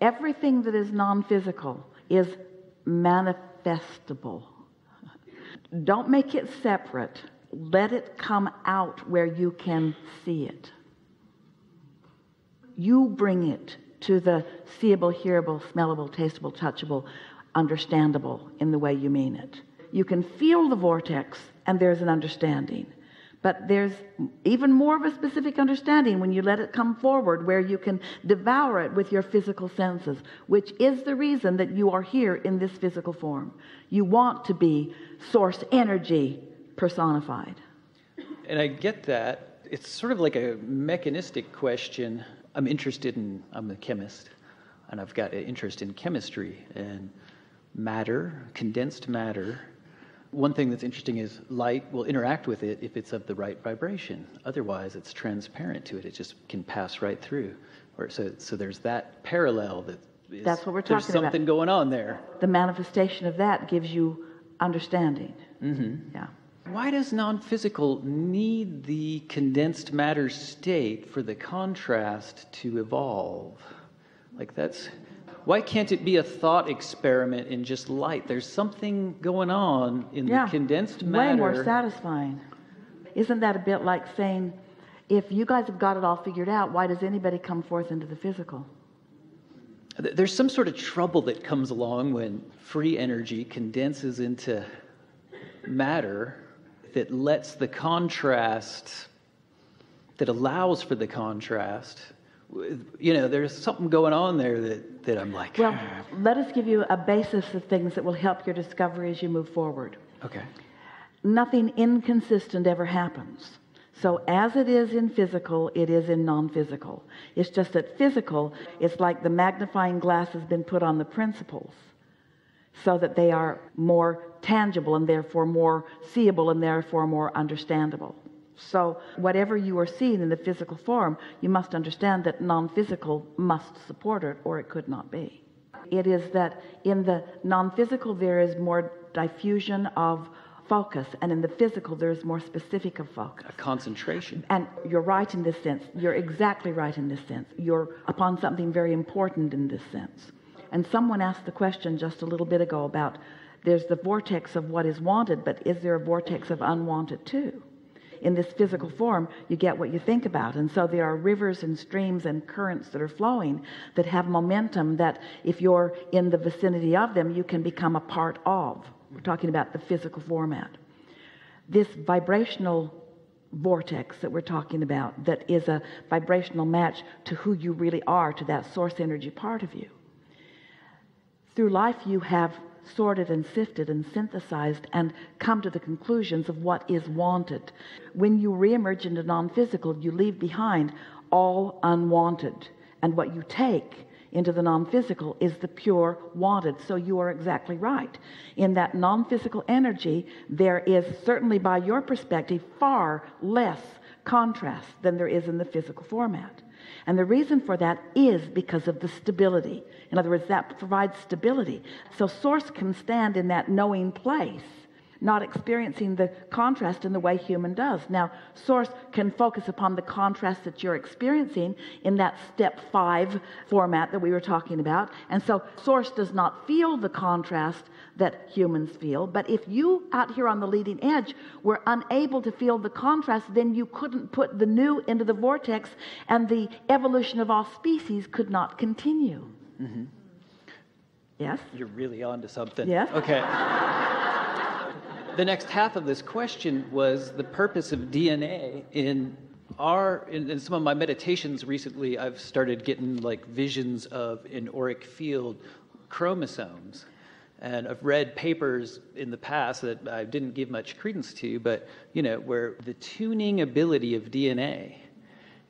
Everything that is non-physical is manifestable. Don't make it separate. Let it come out where you can see it. You bring it to the seeable, hearable, smellable, tasteable, touchable, understandable in the way you mean it. You can feel the vortex and there's an understanding. But there's even more of a specific understanding when you let it come forward, where you can devour it with your physical senses, which is the reason that you are here in this physical form. You want to be source energy personified. And I get that. It's sort of like a mechanistic question. I'm a chemist, and I've got an interest in chemistry and matter, condensed matter. One thing that's interesting is light will interact with it if it's of the right vibration. Otherwise, it's transparent to it. It just can pass right through. So there's that parallel that's what we're talking about. There's something going on there. The manifestation of that gives you understanding. Mm-hmm. Yeah. Why does non-physical need the condensed matter state for the contrast to evolve? Why can't it be a thought experiment in just light? There's something going on in the condensed matter. Way more satisfying. Isn't that a bit like saying, if you guys have got it all figured out, why does anybody come forth into the physical? There's some sort of trouble that comes along when free energy condenses into matter that lets the contrast, that allows for the contrast. There's something going on there that I'm like... Well, let us give you a basis of things that will help your discovery as you move forward. Okay. Nothing inconsistent ever happens. So as it is in physical, it is in non-physical. It's just that physical, it's like the magnifying glass has been put on the principles so that they are more tangible and therefore more seeable and therefore more understandable. So whatever you are seeing in the physical form, you must understand that non-physical must support it, or it could not be. It is that in the non-physical there is more diffusion of focus, and in the physical there is more specific of focus. A concentration. And you're right in this sense. You're exactly right in this sense. You're upon something very important in this sense. And someone asked the question just a little bit ago about there's the vortex of what is wanted, but is there a vortex of unwanted too? In this physical form, you get what you think about. And so there are rivers and streams and currents that are flowing that have momentum that if you're in the vicinity of them, you can become a part of. We're talking about the physical format. This vibrational vortex that we're talking about, that is a vibrational match to who you really are, to that source energy part of you. Through life, you have sorted and sifted and synthesized and come to the conclusions of what is wanted. When you reemerge into non-physical, you leave behind all unwanted, and what you take into the non-physical is the pure wanted. So you are exactly right. In that non-physical energy, there is certainly, by your perspective, far less contrast than there is in the physical format. And the reason for that is because of the stability. In other words, that provides stability. So source can stand in that knowing place, not experiencing the contrast in the way human does. Now, source can focus upon the contrast that you're experiencing in that step 5 format that we were talking about. And so source does not feel the contrast that humans feel. But if you out here on the leading edge were unable to feel the contrast, then you couldn't put the new into the vortex, and the evolution of all species could not continue. Mm-hmm. Yes? You're really on to something. Yes? Okay. The next half of this question was the purpose of DNA. In some of my meditations recently, I've started getting like visions of an auric field chromosomes. And I've read papers in the past that I didn't give much credence to, but, where the tuning ability of DNA.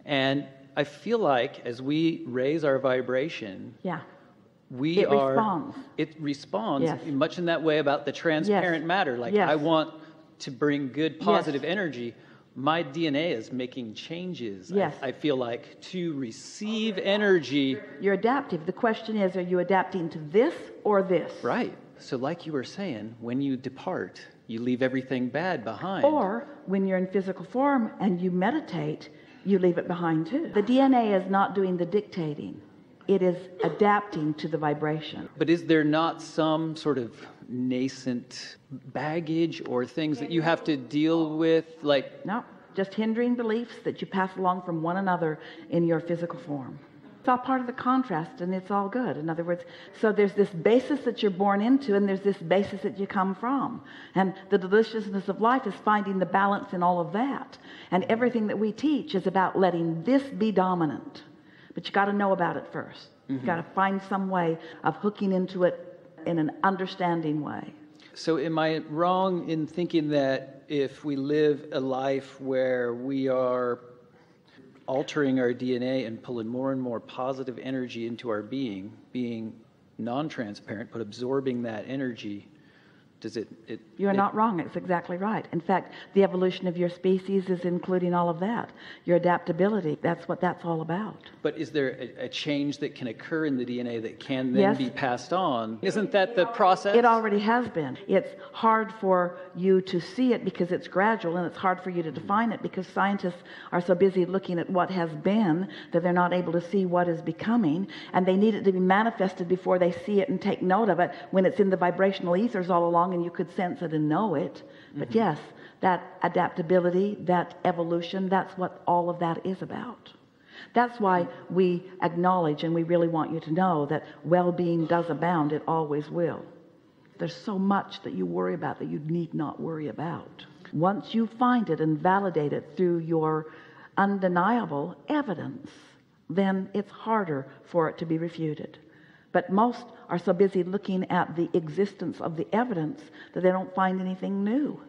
And I feel like as we raise our vibration, it responds yes. much in that way about the transparent yes. matter. Like yes. I want to bring good, positive yes. energy. My DNA is making changes. Yes. I feel like to receive energy. You're adaptive. The question is, are you adapting to this or this? Right. So like you were saying, when you depart, you leave everything bad behind. Or when you're in physical form and you meditate, you leave it behind too. The DNA is not doing the dictating. It is adapting to the vibration. But is there not some sort of nascent baggage or things that you have to deal with? Like, No, just hindering beliefs that you pass along from one another in your physical form. It's all part of the contrast, and it's all good. In other words, so there's this basis that you're born into, and there's this basis that you come from. And the deliciousness of life is finding the balance in all of that. And everything that we teach is about letting this be dominant. But you got to know about it first. You got to find some way of hooking into it in an understanding way. so am I wrong in thinking that if we live a life where we are altering our DNA and pulling more and more positive energy into our being non-transparent, but absorbing that energy, does it You're not wrong. It's exactly right. In fact, the evolution of your species is including all of that. Your adaptability, that's what that's all about. But is there a change that can occur in the DNA that can then Yes. be passed on? Isn't that the process? It already has been. It's hard for you to see it because it's gradual, and it's hard for you to define it because scientists are so busy looking at what has been that they're not able to see what is becoming, and they need it to be manifested before they see it and take note of it when it's in the vibrational ethers all along and you could sense it and know it. But yes, that adaptability, that evolution, that's what all of that is about. That's why we acknowledge, and we really want you to know, that well-being does abound. It always will. There's so much that you worry about that you need not worry about. Once you find it and validate it through your undeniable evidence, then it's harder for it to be refuted. But most are so busy looking at the existence of the evidence that they don't find anything new.